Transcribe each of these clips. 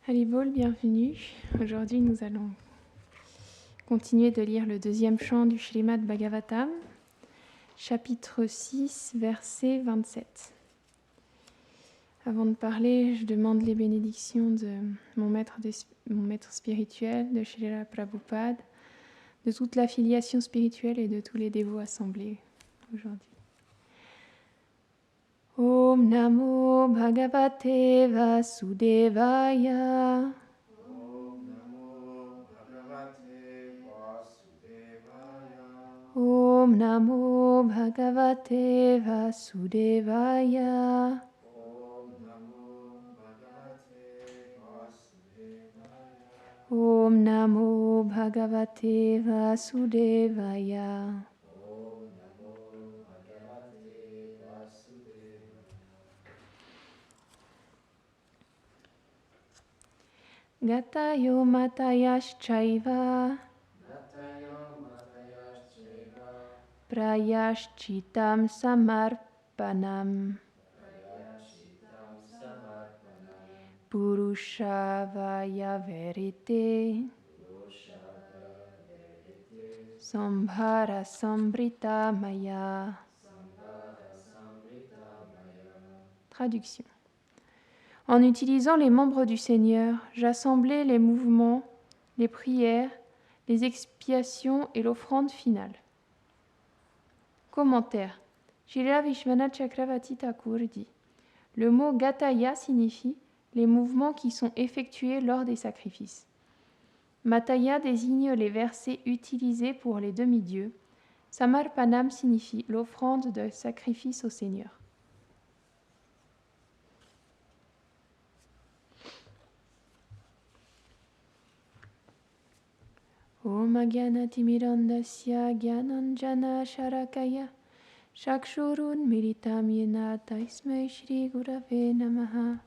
Haribol, bienvenue. Aujourd'hui, nous allons continuer de lire le deuxième chant du Srimad Bhagavatam, chapitre 6, verset 27. Avant de parler, je demande les bénédictions de mon maître spirituel, de Srila Prabhupada, de toute l'affiliation spirituelle et de tous les dévots assemblés aujourd'hui. Om Namo Bhagavate Vasudevaya. Om Namo Bhagavate Vasudevaya. Om Namo Bhagavate Vasudevaya. Gatayo Matayaschaiva Prayashchitam Samarpanam Purushavaya Verite Sambhara Sambrita Maya. Traduction. En utilisant les membres du Seigneur, j'assemblais les mouvements, les prières, les expiations et l'offrande finale. Commentaire. Srila Vishwanath Chakravarti Thakur dit: le mot Gataya signifie les mouvements qui sont effectués lors des sacrifices. Mataya désigne les versets utilisés pour les demi-dieux. Samarpanam signifie l'offrande de sacrifice au Seigneur. Om Agyanatimirandasya Gyananjana Sharakaya Chakshurun Militam Yena Tasmai Shri Gurave Namaha.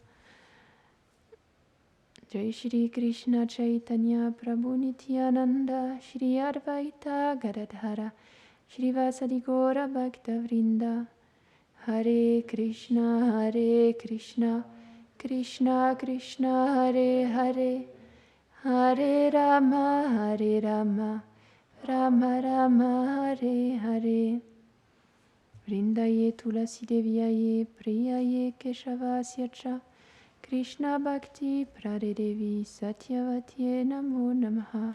Jai Shri Krishna Chaitanya Prabhu Nityananda Shri Advaita Gadadhara Shri Vasadi Gora Bhakta Vrinda. Hare Krishna Krishna Krishna Hare Hare Hare Rama Rama Rama Hare Hare. Vrindaye Tulasi Deviaye Priyaye Keshavasya Cha Krishna Bhakti Pradedevi Satyavatye Namo Namaha.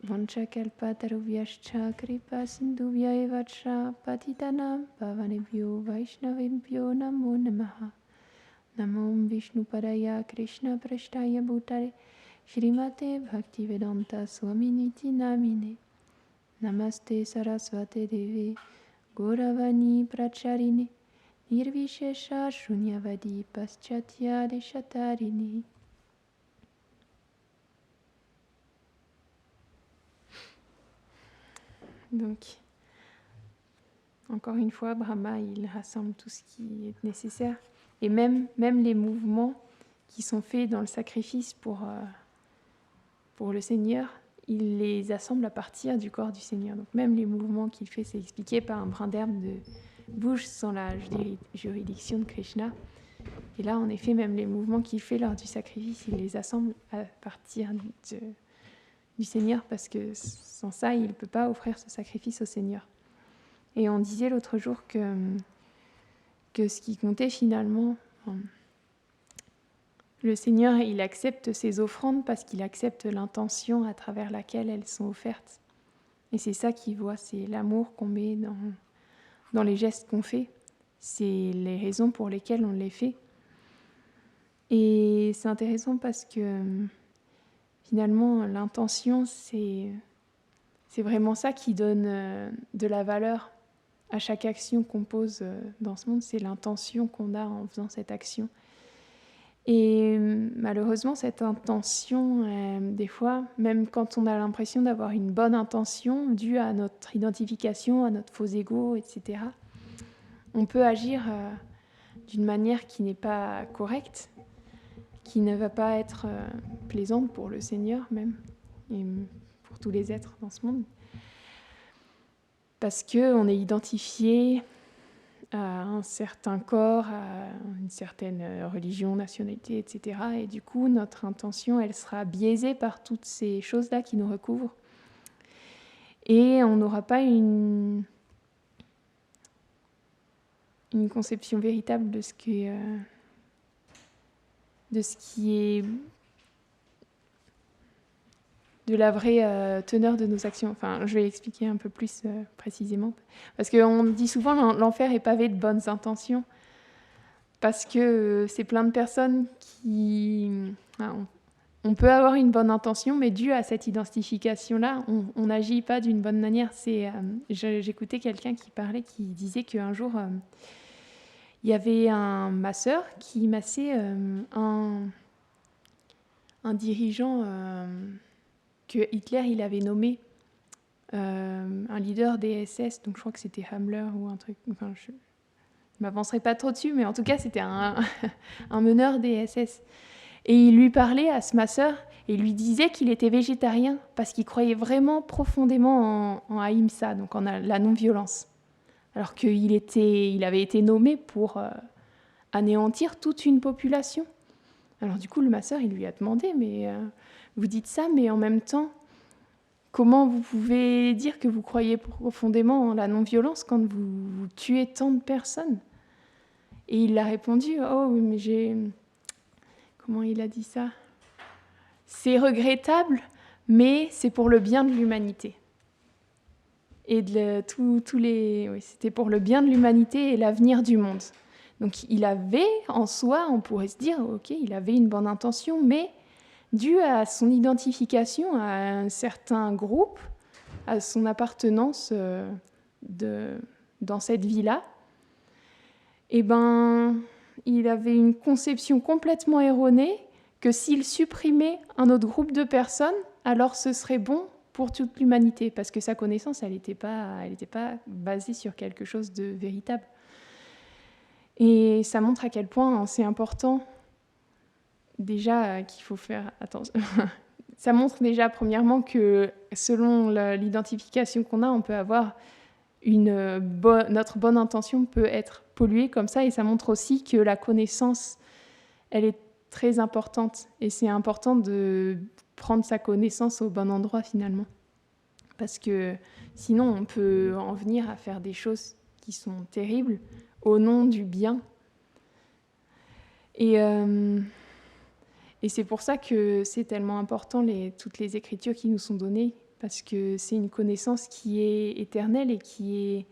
Vanchakalpatarubhyascha Kripa Sindhubhya Evacha Patitanam Pavanebhyo Vaishnavebhyo Namo Namaha. Namo Vishnu Padaya Krishna Prashtaya Bhutale Shrimate Bhaktivedanta Swaminiti Namine. Namaste Sarasvate Deve Gauravani Pracharine Nirvishesha Shunyavadi Paschatya Deshatarine. Donc, encore une fois, Brahma, il rassemble tout ce qui est nécessaire. Et même les mouvements qui sont faits dans le sacrifice pour le Seigneur, il les assemble à partir du corps du Seigneur. Donc même les mouvements qu'il fait, c'est expliqué par un brin d'herbe de bouge sans la juridiction de Krishna. Et là, en effet, même les mouvements qu'il fait lors du sacrifice, il les assemble à partir du Seigneur, parce que sans ça, il ne peut pas offrir ce sacrifice au Seigneur. Et on disait l'autre jour que ce qui comptait finalement, le Seigneur, il accepte ces offrandes parce qu'il accepte l'intention à travers laquelle elles sont offertes. Et c'est ça qu'il voit, c'est l'amour qu'on met dans les gestes qu'on fait. C'est les raisons pour lesquelles on les fait. Et c'est intéressant parce que finalement, l'intention, c'est vraiment ça qui donne de la valeur à chaque action qu'on pose dans ce monde. C'est l'intention qu'on a en faisant cette action. Et malheureusement, cette intention, des fois, même quand on a l'impression d'avoir une bonne intention due à notre identification, à notre faux ego, etc., on peut agir d'une manière qui n'est pas correcte, qui ne va pas être plaisante pour le Seigneur même, et pour tous les êtres dans ce monde. Parce qu'on est identifié à un certain corps, à une certaine religion, nationalité, etc. Et du coup, notre intention, elle sera biaisée par toutes ces choses-là qui nous recouvrent. Et on n'aura pas une conception véritable de ce qui est de la vraie teneur de nos actions. Enfin, je vais expliquer un peu plus précisément. Parce qu'on dit souvent l'enfer est pavé de bonnes intentions. Parce que c'est plein de personnes qui... on peut avoir une bonne intention, mais dû à cette identification-là, on n'agit pas d'une bonne manière. J'écoutais quelqu'un qui parlait, qui disait qu'un jour, il y avait un masseur qui massait un dirigeant que Hitler il avait nommé un leader des SS, donc je crois que c'était Himmler ou un truc. Enfin, je ne m'avancerai pas trop dessus, mais en tout cas, c'était un meneur des SS. Et il lui parlait à ce masseur et il lui disait qu'il était végétarien parce qu'il croyait vraiment profondément en Ahimsa, donc en la non-violence. Alors qu'il avait été nommé pour anéantir toute une population. Alors du coup, le masseur, il lui a demandé, mais vous dites ça, mais en même temps, comment vous pouvez dire que vous croyez profondément en la non-violence quand vous tuez tant de personnes ? Et il a répondu, oh, mais Comment il a dit ça ? C'est regrettable, mais c'est pour le bien de l'humanité. Et c'était pour le bien de l'humanité et l'avenir du monde. Donc il avait, en soi, on pourrait se dire, ok, il avait une bonne intention, mais dû à son identification à un certain groupe, à son appartenance dans cette vie-là, eh ben, il avait une conception complètement erronée que s'il supprimait un autre groupe de personnes, alors ce serait bon pour toute l'humanité, parce que sa connaissance, elle n'était pas basée sur quelque chose de véritable. Et ça montre à quel point c'est important, déjà, qu'il faut faire attention. Ça montre déjà, premièrement, que selon l'identification qu'on a, on peut avoir notre bonne intention peut être polluée comme ça, et ça montre aussi que la connaissance, elle est très importante, et c'est important de prendre sa connaissance au bon endroit finalement, parce que sinon on peut en venir à faire des choses qui sont terribles au nom du bien. Et c'est pour ça que c'est tellement important toutes les écritures qui nous sont données, parce que c'est une connaissance qui est éternelle et qui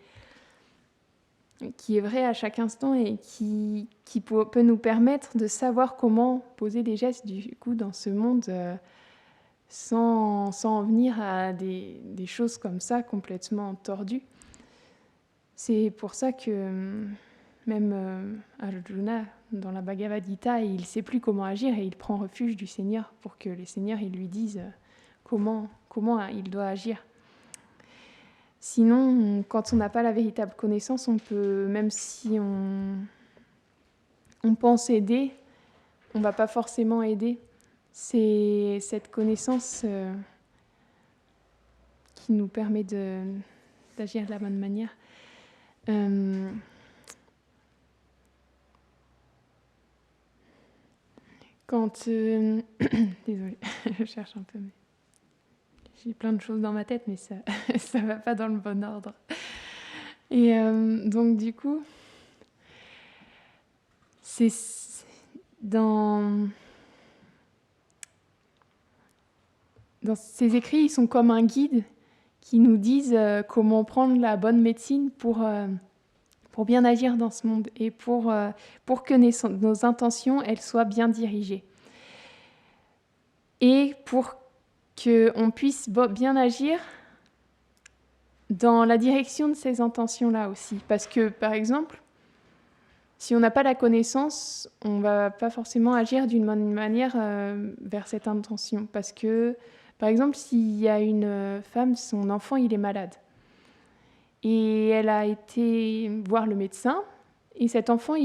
est vraie à chaque instant et qui peut nous permettre de savoir comment poser des gestes du coup dans ce monde sans en venir à des choses comme ça complètement tordues. C'est pour ça que même Arjuna, dans la Bhagavad Gita, il ne sait plus comment agir et il prend refuge du Seigneur pour que les seigneurs ils lui disent comment il doit agir. Sinon, quand on n'a pas la véritable connaissance, on peut, même si on pense aider, on ne va pas forcément aider. C'est cette connaissance qui nous permet d'agir de la bonne manière. Désolée, je cherche un peu. J'ai plein de choses dans ma tête, mais ça ne va pas dans le bon ordre. Et donc, du coup, c'est dans ces écrits, ils sont comme un guide qui nous disent comment prendre la bonne médecine pour bien agir dans ce monde et pour que nos intentions elles soient bien dirigées. Et pour qu'on puisse bien agir dans la direction de ces intentions-là aussi. Parce que, par exemple, si on n'a pas la connaissance, on ne va pas forcément agir d'une bonne manière vers cette intention. Parce que, par exemple, s'il y a une femme, son enfant, il est malade. Et elle a été voir le médecin, et cet enfant,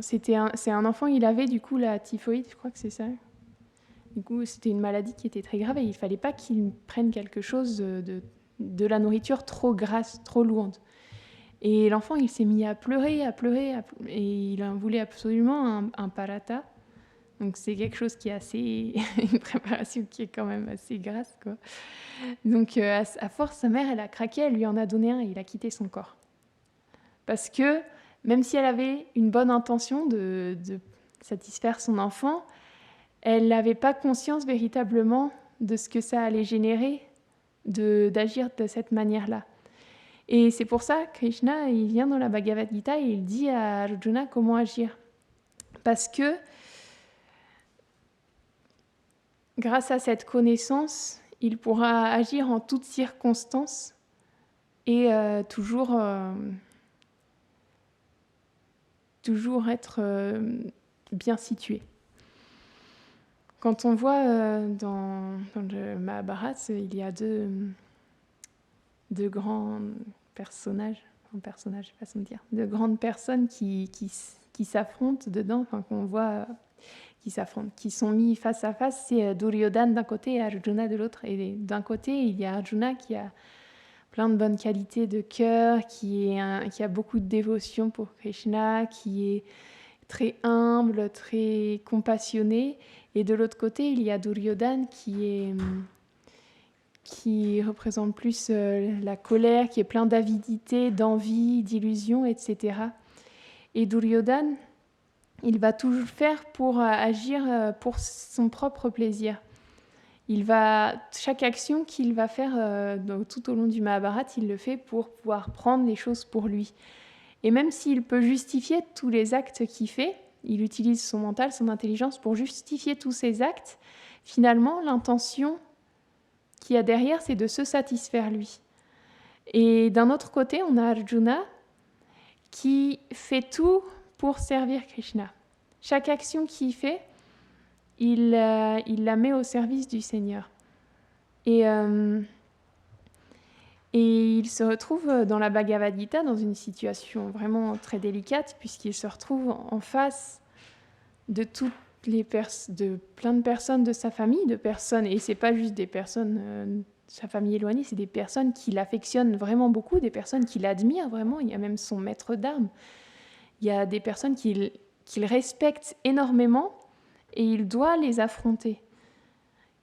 c'est un enfant, il avait du coup la typhoïde, je crois que c'est ça. Du coup, c'était une maladie qui était très grave et il ne fallait pas qu'il prenne quelque chose de la nourriture trop grasse, trop lourde. Et l'enfant, il s'est mis à pleurer, et il en voulait absolument un parata. Donc c'est quelque chose qui est assez... une préparation qui est quand même assez grasse, quoi. Donc à force, sa mère, elle a craqué, elle lui en a donné un et il a quitté son corps. Parce que même si elle avait une bonne intention de satisfaire son enfant, elle n'avait pas conscience véritablement de ce que ça allait générer d'agir de cette manière-là. Et c'est pour ça que Krishna, il vient dans la Bhagavad Gita et il dit à Arjuna comment agir. Parce que grâce à cette connaissance, il pourra agir en toutes circonstances et toujours être bien situé. Quand on voit dans le Mahabharata, il y a deux grands personnages, façon de dire, de grandes personnes qui s'affrontent dedans, enfin qu'on voit qui s'affrontent, qui sont mis face à face, c'est Duryodhana d'un côté et Arjuna de l'autre. Et d'un côté, il y a Arjuna qui a plein de bonnes qualités de cœur, qui a beaucoup de dévotion pour Krishna, qui est très humble, très compassionné. Et de l'autre côté, il y a Duryodhana qui représente plus la colère, qui est plein d'avidité, d'envie, d'illusion, etc. Et Duryodhana, il va tout faire pour agir pour son propre plaisir. Chaque action qu'il va faire tout au long du Mahabharata, il le fait pour pouvoir prendre les choses pour lui. Et même s'il peut justifier tous les actes qu'il fait, il utilise son mental, son intelligence pour justifier tous ses actes, finalement, l'intention qu'il y a derrière, c'est de se satisfaire lui. Et d'un autre côté, on a Arjuna qui fait tout pour servir Krishna. Chaque action qu'il fait, il la met au service du Seigneur. Et il se retrouve dans la Bhagavad Gita dans une situation vraiment très délicate, puisqu'il se retrouve en face de plein de personnes de sa famille, et c'est pas juste des personnes sa famille éloignée, c'est des personnes qui l'affectionnent vraiment beaucoup, des personnes qui l'admirent vraiment. Il y a même son maître d'armes. Il y a des personnes qu'il respecte énormément et il doit les affronter.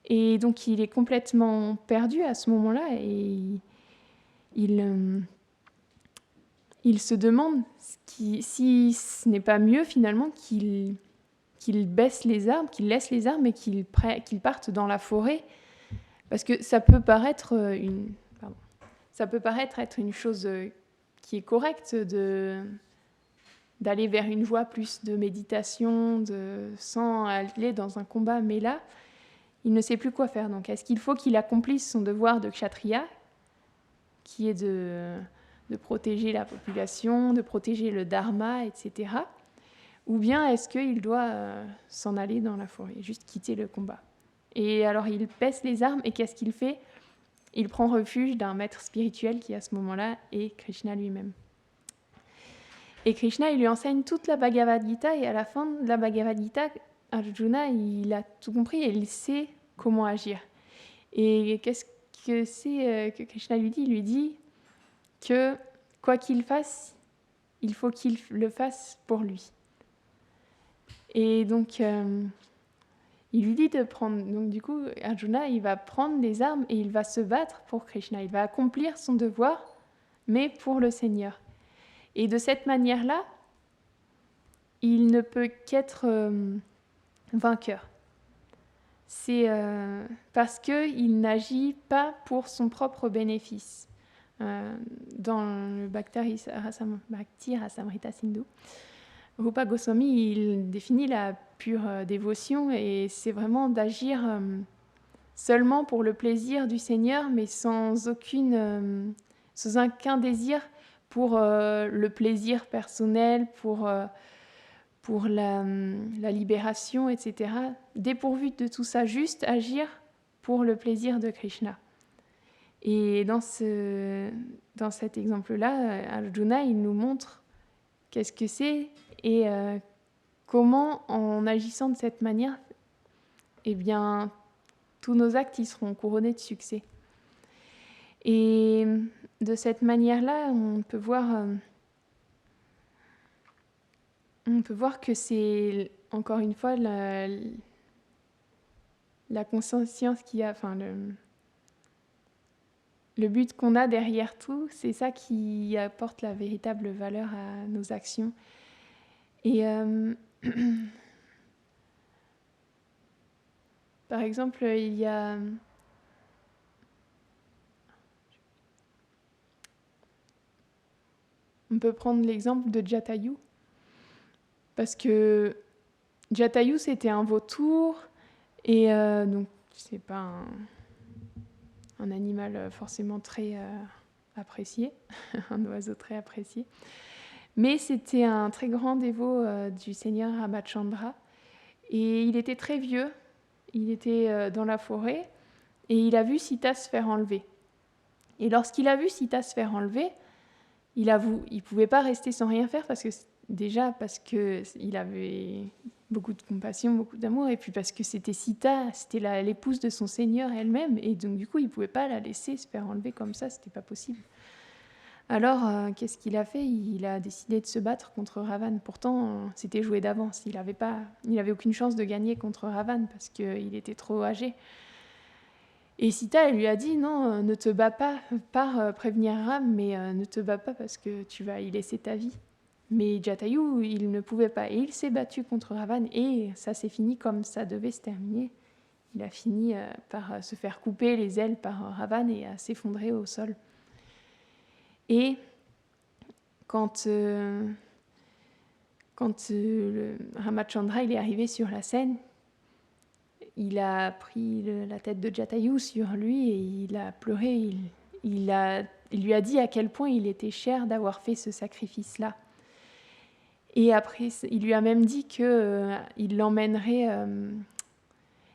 Et donc il est complètement perdu à ce moment-là et il se demande si ce n'est pas mieux finalement qu'il baisse les armes, qu'il laisse les armes et qu'il parte dans la forêt. Parce que ça peut paraître être une chose qui est correcte d'aller vers une voie plus de méditation, sans aller dans un combat. Mais là, il ne sait plus quoi faire. Donc, est-ce qu'il faut qu'il accomplisse son devoir de kshatriya, qui est de protéger la population, de protéger le dharma, etc. Ou bien est-ce qu'il doit s'en aller dans la forêt, juste quitter le combat? Et alors, il baisse les armes et qu'est-ce qu'il fait? Il prend refuge d'un maître spirituel qui, à ce moment-là, est Krishna lui-même. Et Krishna, il lui enseigne toute la Bhagavad Gita et à la fin de la Bhagavad Gita, Arjuna, il a tout compris et il sait comment agir. Et qu'est-ce que c'est que Krishna lui dit? Il lui dit que quoi qu'il fasse, il faut qu'il le fasse pour lui. Et donc, il lui dit de prendre... Donc du coup, Arjuna, il va prendre des armes et il va se battre pour Krishna. Il va accomplir son devoir, mais pour le Seigneur. Et de cette manière-là, il ne peut qu'être vainqueur. C'est parce qu'il n'agit pas pour son propre bénéfice. Dans le Bhakti Rasamrita Sindhu, Rupa Goswami, il définit la pure dévotion et c'est vraiment d'agir seulement pour le plaisir du Seigneur, mais sans aucun désir pour le plaisir personnel, pour la libération, etc. Dépourvu de tout ça, juste agir pour le plaisir de Krishna. Et dans cet exemple-là, Arjuna, il nous montre qu'est-ce que c'est et comment, en agissant de cette manière, eh bien, tous nos actes ils seront couronnés de succès. Et de cette manière-là, on peut voir on peut voir que c'est, encore une fois, la conscience qu'il y a, enfin, le but qu'on a derrière tout, c'est ça qui apporte la véritable valeur à nos actions. Et par exemple, il y a... On peut prendre l'exemple de Jatayu, parce que Jatayu, c'était un vautour, et donc c'est pas un animal forcément très apprécié, un oiseau très apprécié, mais c'était un très grand dévot du seigneur Ramachandra, et il était très vieux, il était dans la forêt, et il a vu Sita se faire enlever. Et lorsqu'il a vu Sita se faire enlever, il ne pouvait pas rester sans rien faire, parce qu'il avait beaucoup de compassion, beaucoup d'amour, et puis parce que c'était Sita, c'était l'épouse de son seigneur elle-même, et donc du coup il ne pouvait pas la laisser se faire enlever comme ça, c'était pas possible. Alors qu'est-ce qu'il a fait? Il a décidé de se battre contre Ravan. Pourtant c'était joué d'avance, il avait aucune chance de gagner contre Ravan parce qu'il était trop âgé. Et Sita, elle lui a dit, non, ne te bats pas par prévenir Ram, mais ne te bats pas parce que tu vas y laisser ta vie. Mais Jatayu, il ne pouvait pas. Et il s'est battu contre Ravan, et ça s'est fini comme ça devait se terminer. Il a fini par se faire couper les ailes par Ravan et à s'effondrer au sol. Et quand Ramachandra il est arrivé sur la scène, il a pris la tête de Jatayu sur lui et il a pleuré. Il lui a dit à quel point il était cher d'avoir fait ce sacrifice-là. Et après, il lui a même dit qu'il l'emmènerait,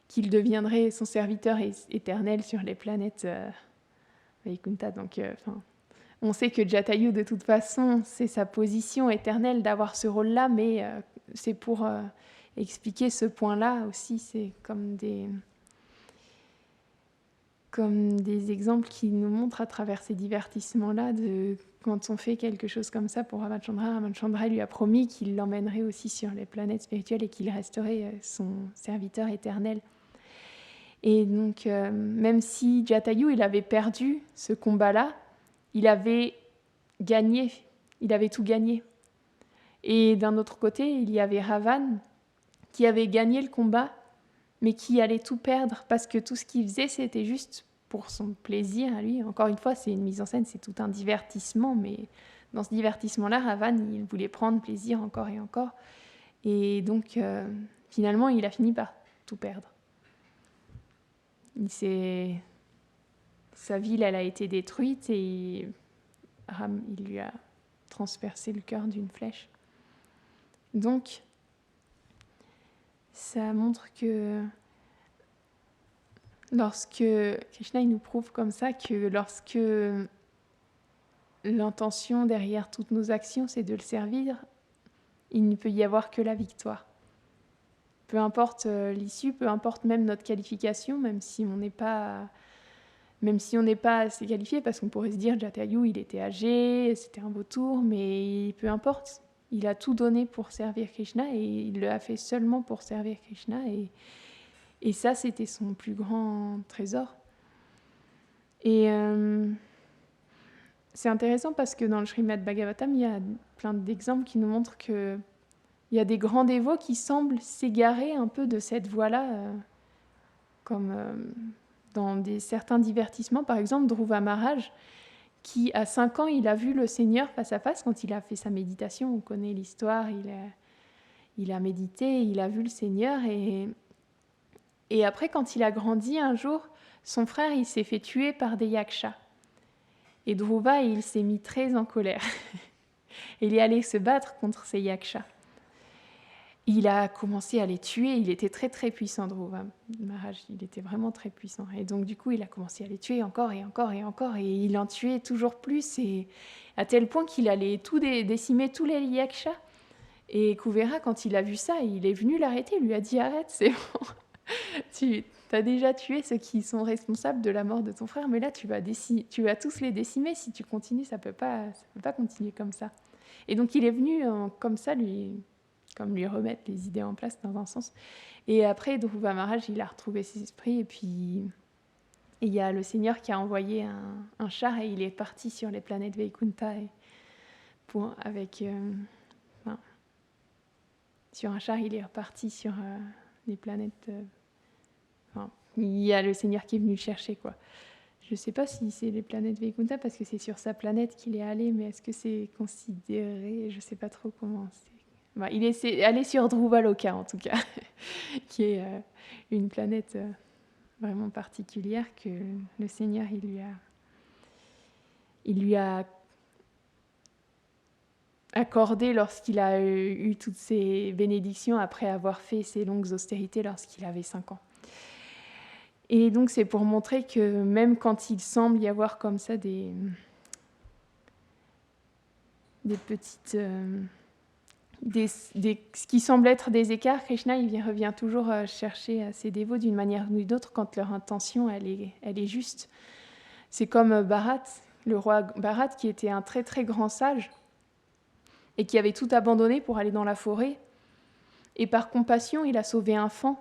qu'il deviendrait son serviteur éternel sur les planètes Vaikunta. Donc, on sait que Jatayu, de toute façon, c'est sa position éternelle d'avoir ce rôle-là, mais c'est pour expliquer ce point-là aussi. C'est comme des exemples qui nous montrent à travers ces divertissements-là, quand on fait quelque chose comme ça pour Ramachandra lui a promis qu'il l'emmènerait aussi sur les planètes spirituelles et qu'il resterait son serviteur éternel. Et donc, même si Jatayu il avait perdu ce combat-là, il avait gagné, il avait tout gagné. Et d'un autre côté, il y avait Ravan qui avait gagné le combat, mais qui allait tout perdre parce que tout ce qu'il faisait, c'était juste pour son plaisir à lui. Encore une fois, c'est une mise en scène, c'est tout un divertissement, mais dans ce divertissement-là, Ravan, il voulait prendre plaisir encore et encore. Et donc, finalement, il a fini par tout perdre. Sa ville, elle a été détruite et Ram, il lui a transpercé le cœur d'une flèche. Donc, ça montre que lorsque Krishna il nous prouve comme ça que lorsque l'intention derrière toutes nos actions, c'est de le servir, il ne peut y avoir que la victoire. Peu importe l'issue, peu importe même notre qualification, même si on n'est pas assez qualifié, parce qu'on pourrait se dire Jatayu, il était âgé, c'était un vautour, mais peu importe. Il a tout donné pour servir Krishna et il le a fait seulement pour servir Krishna. Et ça, c'était son plus grand trésor. Et c'est intéressant parce que dans le Srimad Bhagavatam, il y a plein d'exemples qui nous montrent qu'il y a des grands dévots qui semblent s'égarer un peu de cette voie-là, comme dans certains divertissements. Par exemple, Dhruva Maharaj, qui à 5 ans, il a vu le Seigneur face à face quand il a fait sa méditation. On connaît l'histoire, il a médité, il a vu le Seigneur. Et après, quand il a grandi, un jour, son frère il s'est fait tuer par des yakshas. Et Dhruva, il s'est mis très en colère. Il est allé se battre contre ces yakshas. Il a commencé à les tuer, il était très très puissant, Dhruva Maharaj, il était vraiment très puissant. Et donc du coup, il a commencé à les tuer encore et encore et encore, et il en tuait toujours plus, et à tel point qu'il allait décimer tous les yakshas. Et Kuvera, quand il a vu ça, il est venu l'arrêter, il lui a dit « Arrête, c'est bon, tu as déjà tué ceux qui sont responsables de la mort de ton frère, mais là tu vas tous les décimer, si tu continues, ça peut pas continuer comme ça. » Et donc il est venu comme ça lui comme lui remettre les idées en place dans un sens. Et après, Dhruva Maharaj, il a retrouvé ses esprits et puis il y a le Seigneur qui a envoyé un char et il est parti sur les planètes Vaikunta enfin, sur un char, il est reparti sur les planètes. Enfin, il y a le Seigneur qui est venu le chercher, quoi. Je ne sais pas si c'est les planètes Vaikunta parce que c'est sur sa planète qu'il est allé, mais est-ce que c'est considéré? Je ne sais pas trop comment c'est. Bah, il est allé sur Dhruvaloka en tout cas, qui est une planète vraiment particulière que le Seigneur il lui a accordé lorsqu'il a eu toutes ses bénédictions après avoir fait ses longues austérités lorsqu'il avait 5 ans. Et donc c'est pour montrer que même quand il semble y avoir comme ça des petites... ce qui semble être des écarts, Krishna il revient toujours chercher ses dévots d'une manière ou d'une autre quand leur intention elle est juste. C'est comme Bharat, le roi Bharat qui était un très très grand sage et qui avait tout abandonné pour aller dans la forêt. Et par compassion, il a sauvé un fan.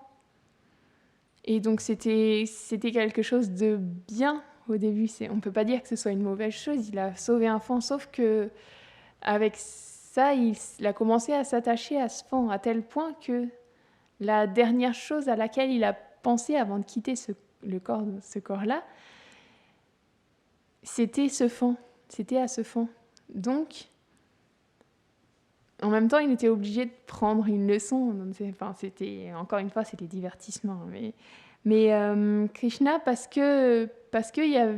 Et donc c'était quelque chose de bien au début. On ne peut pas dire que ce soit une mauvaise chose. Il a sauvé un fan, sauf que avec ça, il a commencé à s'attacher à ce fan à tel point que la dernière chose à laquelle il a pensé avant de quitter ce corps-là, c'était ce fan. C'était à ce fan. Donc, en même temps, il était obligé de prendre une leçon. Enfin, encore une fois, c'était divertissement. Mais Krishna, parce que il y a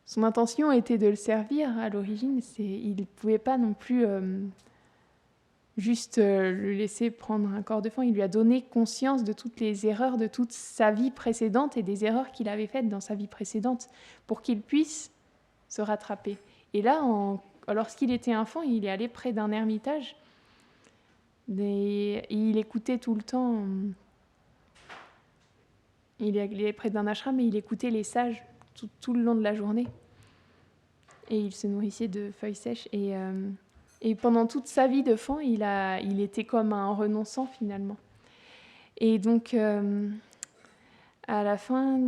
son intention était de le servir à l'origine, il ne pouvait pas non plus juste le laisser prendre un corps de fan. Il lui a donné conscience de toutes les erreurs de toute sa vie précédente et des erreurs qu'il avait faites dans sa vie précédente pour qu'il puisse se rattraper. Et là, lorsqu'il était enfant, il est allé près d'un ermitage et il écoutait tout le temps. Il est allé près d'un ashram et il écoutait les sages tout le long de la journée. Et il se nourrissait de feuilles sèches. Et pendant toute sa vie de fan, il était comme un renonçant finalement. Et donc, à la fin,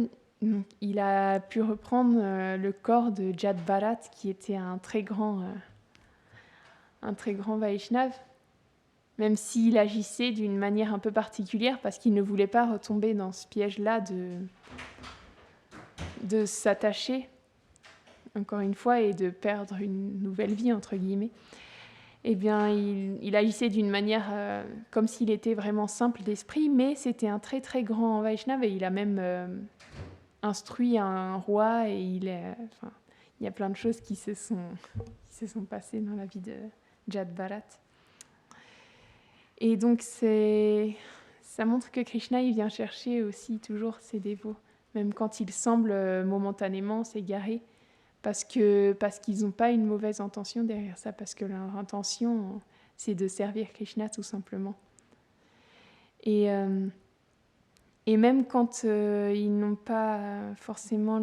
il a pu reprendre le corps de Jad Bharat, qui était un très grand Vaishnav, même s'il agissait d'une manière un peu particulière parce qu'il ne voulait pas retomber dans ce piège-là de s'attacher, encore une fois, et de perdre une nouvelle vie, entre guillemets. Eh bien, il agissait d'une manière comme s'il était vraiment simple d'esprit, mais c'était un très très grand Vaishnav et il a même instruit un roi et il y a plein de choses qui se sont passées dans la vie de Jad Bharat. Et donc, ça montre que Krishna, il vient chercher aussi toujours ses dévots, même quand ils semblent momentanément s'égarer, parce qu'ils n'ont pas une mauvaise intention derrière ça, parce que leur intention, c'est de servir Krishna tout simplement. Et même quand ils n'ont pas forcément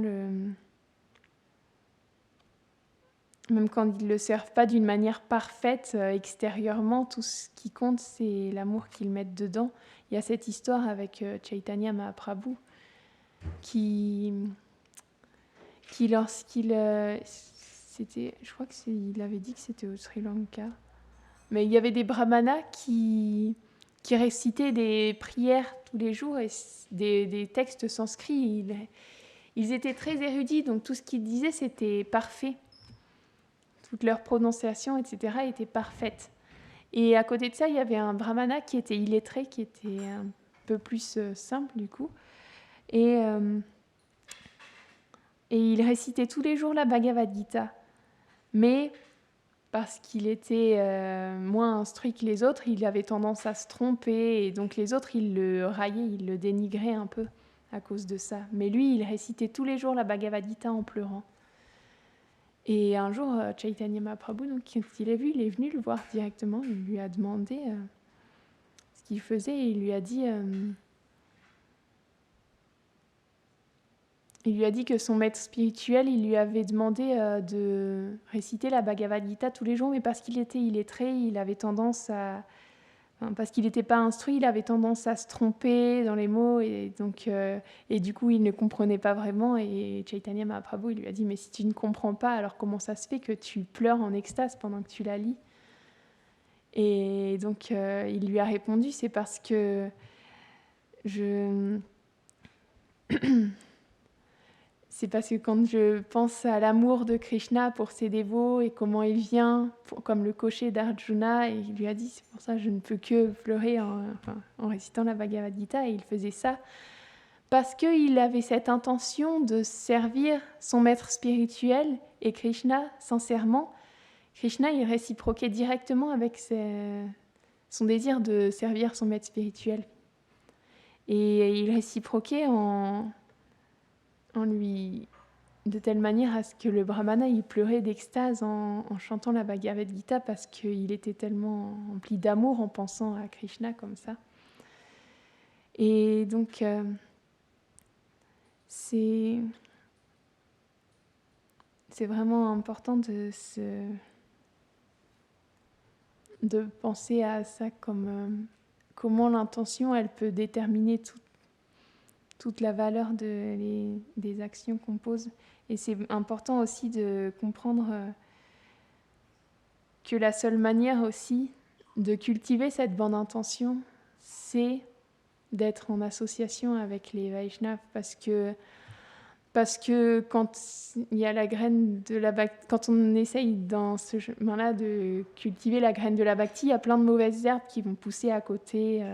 Même quand ils ne le servent pas d'une manière parfaite extérieurement, tout ce qui compte, c'est l'amour qu'ils mettent dedans. Il y a cette histoire avec Chaitanya Mahaprabhu qui lorsqu'il... je crois qu'il avait dit que c'était au Sri Lanka. Mais il y avait des brahmanas qui récitaient des prières tous les jours et des textes sanscrits. Ils étaient très érudits, donc tout ce qu'ils disaient, c'était parfait. Toute leur prononciation, etc., était parfaite. Et à côté de ça, il y avait un brahmana qui était illettré, qui était un peu plus simple du coup. Et il récitait tous les jours la Bhagavad Gita. Mais parce qu'il était moins instruit que les autres, il avait tendance à se tromper. Et donc les autres, ils le raillaient, ils le dénigraient un peu à cause de ça. Mais lui, il récitait tous les jours la Bhagavad Gita en pleurant. Et un jour, Chaitanya Mahaprabhu, donc, quand il l'a vu, il est venu le voir directement. Il lui a demandé ce qu'il faisait et il lui a dit il lui a dit que son maître spirituel, il lui avait demandé de réciter la Bhagavad Gita tous les jours, mais parce qu'il était illettré, il avait tendance à... Enfin, parce qu'il n'était pas instruit, il avait tendance à se tromper dans les mots, et donc et du coup, il ne comprenait pas vraiment. Et Chaitanya Mahaprabhu, il lui a dit, mais si tu ne comprends pas, alors comment ça se fait que tu pleures en extase pendant que tu la lis? Et donc, il lui a répondu, c'est parce que c'est parce que quand je pense à l'amour de Krishna pour ses dévots et comment il vient, comme le cocher d'Arjuna, et il lui a dit, c'est pour ça que je ne peux que pleurer en récitant la Bhagavad Gita, et il faisait ça parce qu'il avait cette intention de servir son maître spirituel et Krishna sincèrement. Krishna, il réciproquait directement avec son désir de servir son maître spirituel. Et il réciproquait en lui, de telle manière à ce que le brahmana il pleurait d'extase en chantant la Bhagavad Gita, parce qu'il était tellement rempli d'amour en pensant à Krishna comme ça. Et donc c'est vraiment important de penser à ça comme comment l'intention elle peut déterminer toute la valeur des actions qu'on pose. Et c'est important aussi de comprendre que la seule manière aussi de cultiver cette bonne intention, c'est d'être en association avec les Vaishnavas, parce que quand il y a la graine de la bhakti, quand on essaye dans ce chemin-là de cultiver la graine de la bhakti, il y a plein de mauvaises herbes qui vont pousser à côté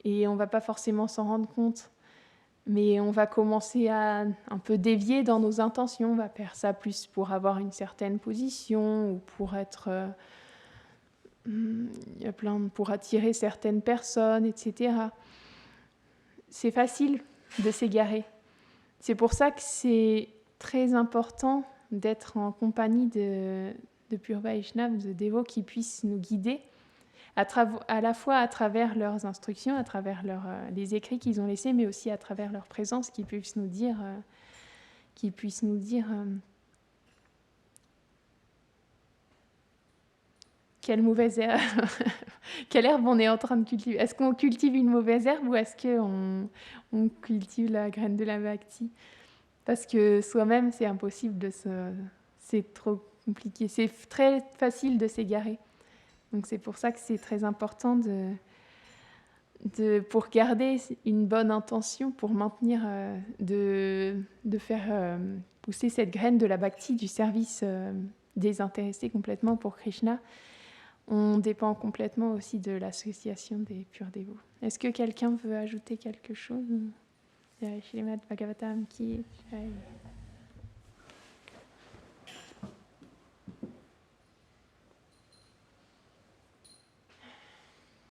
et on ne va pas forcément s'en rendre compte. Mais on va commencer à un peu dévier dans nos intentions. On va faire ça plus pour avoir une certaine position ou pour être... il y a pour attirer certaines personnes, etc. C'est facile de s'égarer. C'est pour ça que c'est très important d'être en compagnie de purs Vaishnavas, de dévots qui puissent nous guider à la fois à travers leurs instructions, à travers les écrits qu'ils ont laissés, mais aussi à travers leur présence, qui puissent nous dire, quelle mauvaise herbe, quelle herbe on est en train de cultiver. Est-ce qu'on cultive une mauvaise herbe ou est-ce qu'on cultive la graine de la bhakti? Parce que soi-même, c'est impossible c'est trop compliqué. C'est très facile de s'égarer. Donc c'est pour ça que c'est très important pour garder une bonne intention, pour maintenir, de faire pousser cette graine de la bhakti, du service désintéressé complètement pour Krishna. On dépend complètement aussi de l'association des purs dévots. Est-ce que quelqu'un veut ajouter quelque chose? Shrimad Bhagavatam ki Jai.